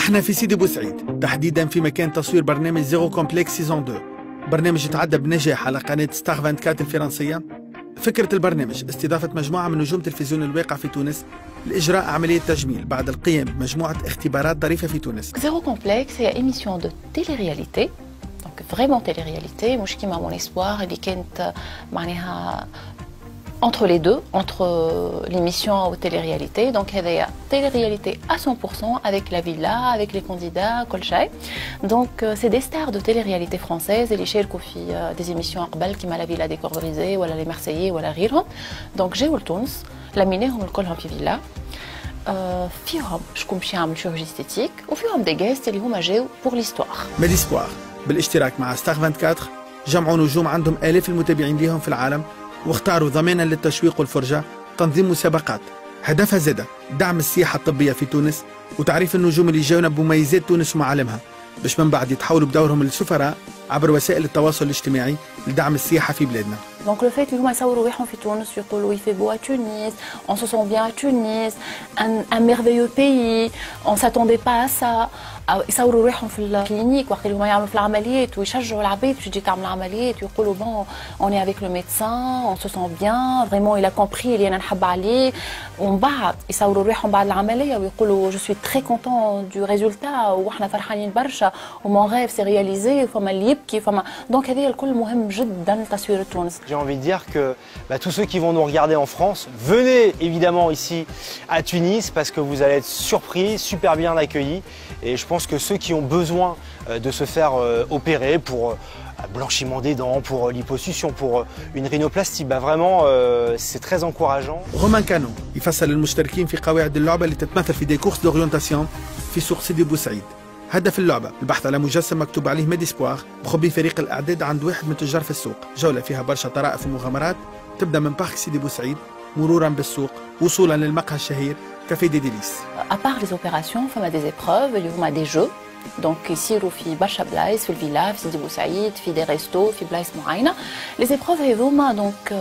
احنا في سيدي بوسعيد، تحديدا في مكان تصوير برنامج زيرو كومبلكس سيزون 2. برنامج تعدى بنجاح على قناة ستار 24 الفرنسية. فكرة البرنامج استضافة مجموعة من نجوم تلفزيون الواقع في تونس لإجراء عملية تجميل بعد القيام بمجموعة اختبارات ظريفة في تونس. زيرو كومبلكس هي émission de télé-réalité. Donc vraiment télé-réalité. مش كيما mon espoir اللي كانت معناها entre les deux, entre l'émission ou télé-réalité. Donc il y a télé-réalité à 100% avec la villa, avec les candidats, Kolchay. Donc c'est des stars de télé-réalité française et les chers des émissions قبل كيما la villa des corps brisés ou les Marseillais ou la غيرهم. Donc j'ai eu تونس لميناهم الكلهم في فيلا. فيهم شكون باش يعمل شيرورجي استيتيك وفيهم دي جيست اللي هما جاو بور ليستوار. ميديسبوار بالاشتراك مع ستار 24 جمعوا نجوم عندهم آلاف المتابعين ليهم في العالم، واختاروا ضمانا للتشويق والفرجة تنظيم مسابقات هدفها زادة دعم السياحة الطبية في تونس وتعريف النجوم اللي جاونا بمميزات تونس ومعالمها، باش من بعد يتحولوا بدورهم للسفراء عبر وسائل التواصل الاجتماعي لدعم السياحة في بلادنا. Donc le fait qu'ils يصوروا روحهم في تونس يقولوا il fait beau à Tunis, on se sent bien à Tunis, un merveilleux pays, on s'attendait pas à ça. يصوروا روحهم في الكلينيك وقت اللي هما يعملوا في العمليات ويشجعوا العباد باش تجي تعمل عمليات ويقولوا bon on est avec le médecin, on se sent bien, vraiment il a compris اللي انا نحب عليه. ومن بعد يصوروا روحهم بعد العملية ويقولوا je suis très content du résultat واحنا فرحانين برشا ومون rêve s'est réalisé وفما اللي يبكي فما donc هذا الكل مهم جدا تصوير تونس. J'ai envie de dire que tous ceux qui vont nous regarder en France, venez évidemment ici à Tunis parce que vous allez être surpris, super bien accueillis. Et je pense que ceux qui ont besoin de se faire opérer pour blanchiment des dents, pour liposuction, pour une rhinoplastie, vraiment c'est très encourageant. رومان كانو يفصل المشتركين في قواعد اللعبة اللي تتمثل في دي كورس دوريونتاسيون في سوق سيدي بوسعيد. هدف اللعبة البحث على مجسم مكتوب عليه ميديسبوار بخبي فريق الإعداد عند واحد من تجار في السوق. جولة فيها برشا طرائف ومغامرات تبدأ من بارك سيدي بوسعيد مرورا بالسوق وصولا للمقهى الشهير كافي دي ديليس. À part les opérations, il y a des épreuves, il y a des jeux. Donc ici, il y a برشا بلايص في الفيلا في سيدي بوسعيد في دي ريستو في بلايص معينة. Les épreuves هذوما donc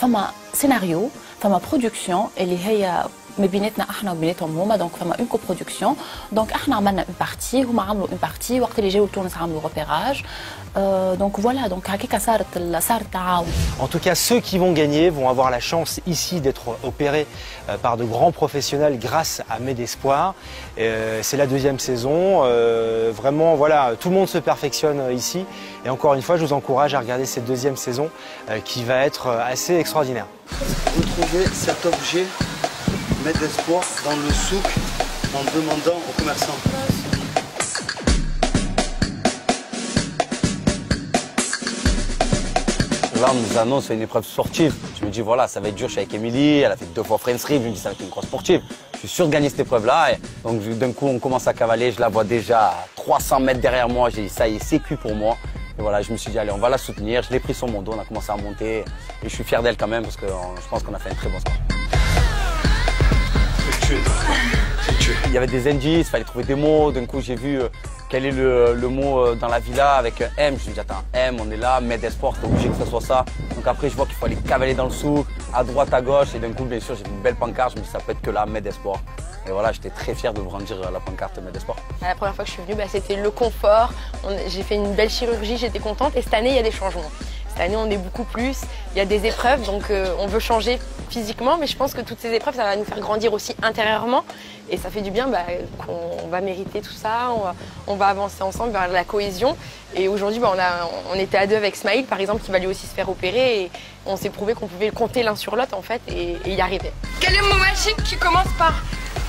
فما سيناريو فما برودكسيون اللي هي ما بيناتنا احنا وبيناتهم هما دونك فما اون كوبرودكسيون دونك احنا عملنا اون بارتي هما عملوا اون بارتي وقت اللي جاوا لتونس عملوا روبيراج دونك فوالا دونك هكاك صار التعاون. En tout cas, ceux qui vont gagner vont avoir la chance ici d'être opérés par de grands professionnels grâce à Medespoir. C'est la deuxième saison. Vraiment, voilà, tout le monde se perfectionne ici. Et encore une fois, je vous encourage à regarder cette deuxième saison qui va être assez extraordinaire. Vous trouvez cet objet Medespoir dans le souk en demandant aux commerçants. Là, on nous annonce une épreuve sportive. Je me dis, voilà, ça va être dur. Je suis avec Émilie, elle a fait 2 fois French Rib. Je me dis, ça va être une grosse sportive. Je suis sûr de gagner cette épreuve-là. Donc, d'un coup, on commence à cavaler. Je la vois déjà à 300 mètres derrière moi. J'ai dit, ça y est, c'est cuit pour moi. Et voilà, je me suis dit, allez, on va la soutenir. Je l'ai pris sur mon dos. On a commencé à monter. Et je suis fier d'elle quand même parce que je pense qu'on a fait un très bon sport. Il y avait des indices, il fallait trouver des mots. D'un coup, j'ai vu quel est le mot dans la villa avec M. Je me dis, attends, M, on est là, Medespoir, c'est obligé que ce soit ça. Donc après, je vois qu'il faut aller cavaler dans le souk, à droite, à gauche. Et d'un coup, bien sûr, j'ai une belle pancarte. Je me dis, ça peut être que là, Medespoir. Et voilà, j'étais très fier de brandir la pancarte Medespoir. La première fois que je suis venue, c'était le confort. J'ai fait une belle chirurgie, j'étais contente. Et cette année, il y a des changements. Cette année, on est beaucoup plus. Il y a des épreuves, donc on veut changer physiquement. Mais je pense que toutes ces épreuves, ça va nous faire grandir aussi intérieurement. Et ça fait du bien qu'on va mériter tout ça. On va avancer ensemble vers la cohésion. Et aujourd'hui, on était à 2 avec Smaïl, par exemple, qui va lui aussi se faire opérer. Et on s'est prouvé qu'on pouvait compter l'un sur l'autre, en fait, et y arriver. Quel est le mot magique qui commence par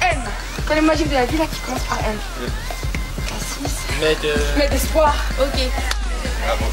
M? Quel est le magique de la villa qui commence par M? Medespoir. Ok. Bravo.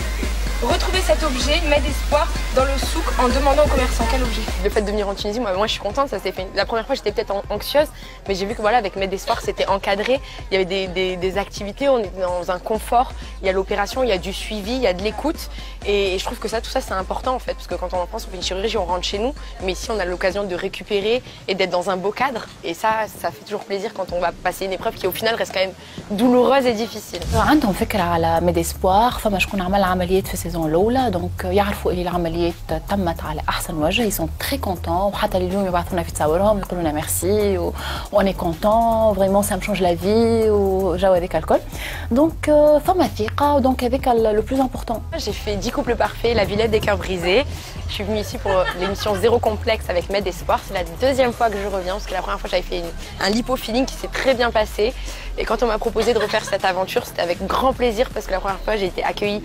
Retrouver cet objet, Medespoir, dans le souk en demandant aux commerçants. Quel objet? Le fait de venir en Tunisie, moi je suis contente, ça s'est fait. La première fois j'étais peut-être anxieuse, mais j'ai vu que voilà, avec Medespoir c'était encadré, il y avait des activités, on est dans un confort, il y a l'opération, il y a du suivi, il y a de l'écoute, et je trouve que tout ça c'est important en fait, parce que quand on en France on fait une chirurgie, on rentre chez nous, mais ici on a l'occasion de récupérer et d'être dans un beau cadre, et ça fait toujours plaisir quand on va passer une épreuve qui au final reste quand même douloureuse et difficile. عندهم فكرة على ميديسبوار فما شكون عمل عمليات في السيزون الاولى دونك يعرفوا اللي العمليات تمت على احسن وجه يسون تري كونتون وحتى اليوم يبعثونا في تصاورهم يقولوا لنا ميرسي واني كونتون فريمون سا مشونج لا في وجو هذاك الكل دونك فما ثقه دونك هذاك لو بلوز امبورطون. J'ai fait 10 couples parfaits, la Villette des cœurs brisés. Je suis venue ici pour l'émission Zéro complexe avec Med Espoir. C'est la deuxième fois que je reviens parce que la première fois j'avais fait un lipo-feeling qui s'est très bien passé. Et quand on m'a proposé de refaire cette aventure, c'était avec grand plaisir parce que la première fois j'ai été accueillie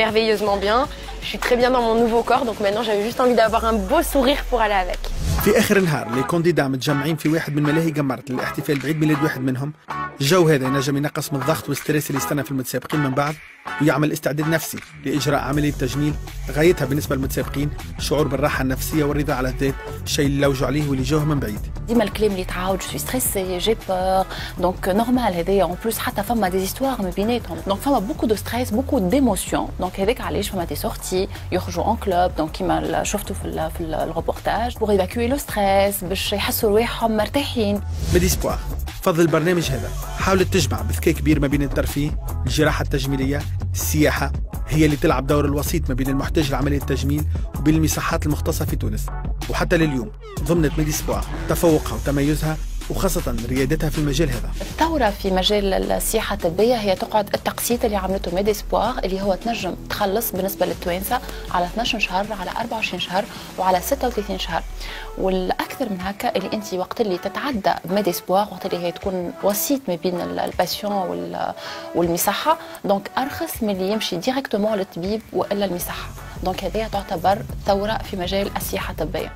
merveilleusement bien. Je suis très bien dans mon nouveau corps donc maintenant j'avais juste envie d'avoir un beau sourire pour aller avec. في اخر النهار لي كونديدا متجمعين في واحد من ملاهي قمرت للاحتفال بعيد ميلاد واحد منهم. الجو هذا ينجم ينقص من الضغط والستريس اللي يستنى في المتسابقين من بعد ويعمل استعداد نفسي لاجراء عمليه تجميل غايتها بالنسبه للمتسابقين شعور بالراحه النفسيه والرضا على الذات، الشيء اللي لوجوا عليه واللي جوه من بعيد. ديما الكلام اللي تعاود جو سوي ستريسي جي بور دونك نورمال هذايا اون بلوس حتى فما دي زيستوار ما بيناتهم دونك فما بوكو دو ستريس بوكو ديموسيون دونك هذاك علاش فما دي سورتي يخرجوا اون كلوب دونك كيما شفتوا في الريبورتاج بوغ ايفاكوي لو ستريس باش يحسوا رواحهم مرتاحين. ميد اسبوار فضل البرنامج هذا حاولت تجمع بذكاء كبير ما بين الترفيه، الجراحه التجميليه، السياحه هي اللي تلعب دور الوسيط ما بين المحتاج لعمليه التجميل وبين المساحات المختصه في تونس، وحتى لليوم ضمنت ميد اسبوار تفوقها وتميزها وخاصة ريادتها في المجال هذا. الثورة في مجال السياحة الطبية هي تقعد التقسيط اللي عملته ميد اسبوار اللي هو تنجم تخلص بالنسبة للتوانسة على 12 شهر على 24 شهر وعلى 36 شهر، والأكثر من هكا اللي أنت وقت اللي تتعدى ميد اسبوار وقت اللي هي تكون وسيط ما بين الباسيون والمصحة دونك أرخص من اللي يمشي ديريكتومون للطبيب وإلا المصحة، دونك هذه تعتبر ثورة في مجال السياحة الطبية.